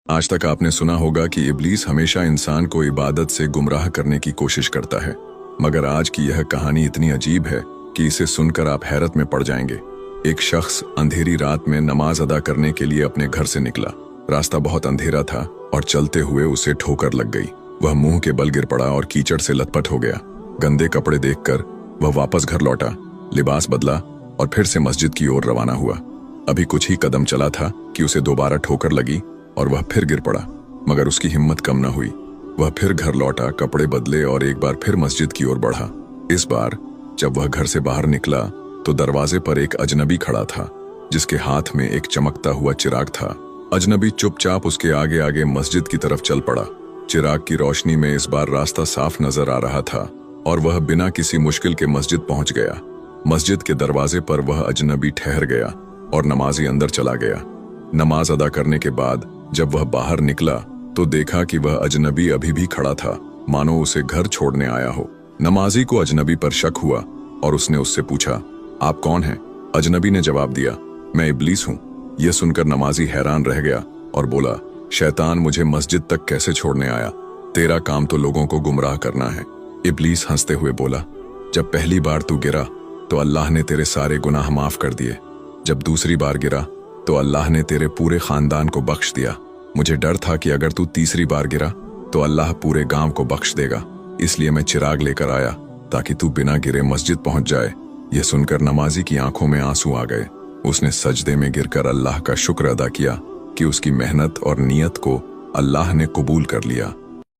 आज तक आपने सुना होगा कि इब्लीस हमेशा इंसान को इबादत से गुमराह करने की कोशिश करता है, मगर आज की यह कहानी इतनी अजीब है कि इसे सुनकर आप हैरत में पड़ जाएंगे। एक शख्स अंधेरी रात में नमाज अदा करने के लिए अपने घर से निकला। रास्ता बहुत अंधेरा था और चलते हुए उसे ठोकर लग गई। वह मुंह के बल गिर पड़ा और कीचड़ से लथपथ हो गया। गंदे कपड़े देखकर वह वापस घर लौटा, लिबास बदला और फिर से मस्जिद की ओर रवाना हुआ। अभी कुछ ही कदम चला था कि उसे दोबारा ठोकर लगी और वह फिर गिर पड़ा, मगर उसकी हिम्मत कम न हुई। वह फिर घर लौटा, कपड़े बदले और एक बार फिर मस्जिद की ओर बढ़ा। इस बार जब वह घर से बाहर निकला तो दरवाजे पर एक अजनबी खड़ा था, जिसके हाथ में एक चमकता हुआ चिराग था। अजनबी चुपचाप उसके आगे आगे मस्जिद की तरफ चल पड़ा। चिराग की रोशनी में इस बार रास्ता साफ नजर आ रहा था और वह बिना किसी मुश्किल के मस्जिद पहुंच गया। मस्जिद के दरवाजे पर वह अजनबी ठहर गया और नमाजी अंदर चला गया। नमाज अदा करने के बाद जब वह बाहर निकला तो देखा कि वह अजनबी अभी भी खड़ा था, मानो उसे घर छोड़ने आया हो। नमाजी को अजनबी पर शक हुआ और उसने उससे पूछा, आप कौन हैं? अजनबी ने जवाब दिया, मैं इब्लीस हूँ। यह सुनकर नमाजी हैरान रह गया और बोला, शैतान मुझे मस्जिद तक कैसे छोड़ने आया? तेरा काम तो लोगों को गुमराह करना है। इब्लीस हंसते हुए बोला, जब पहली बार तू गिरा तो अल्लाह ने तेरे सारे गुनाह माफ कर दिए। जब दूसरी बार गिरा तो अल्लाह ने तेरे पूरे खानदान को बख्श दिया। मुझे डर था कि अगर तू तीसरी बार गिरा तो अल्लाह पूरे गांव को बख्श देगा, इसलिए मैं चिराग लेकर आया ताकि तू बिना गिरे मस्जिद पहुंच जाए। यह सुनकर नमाजी की आंखों में आंसू आ गए। उसने सजदे में गिरकर अल्लाह का शुक्र अदा किया कि उसकी मेहनत और नियत को अल्लाह ने कबूल कर लिया।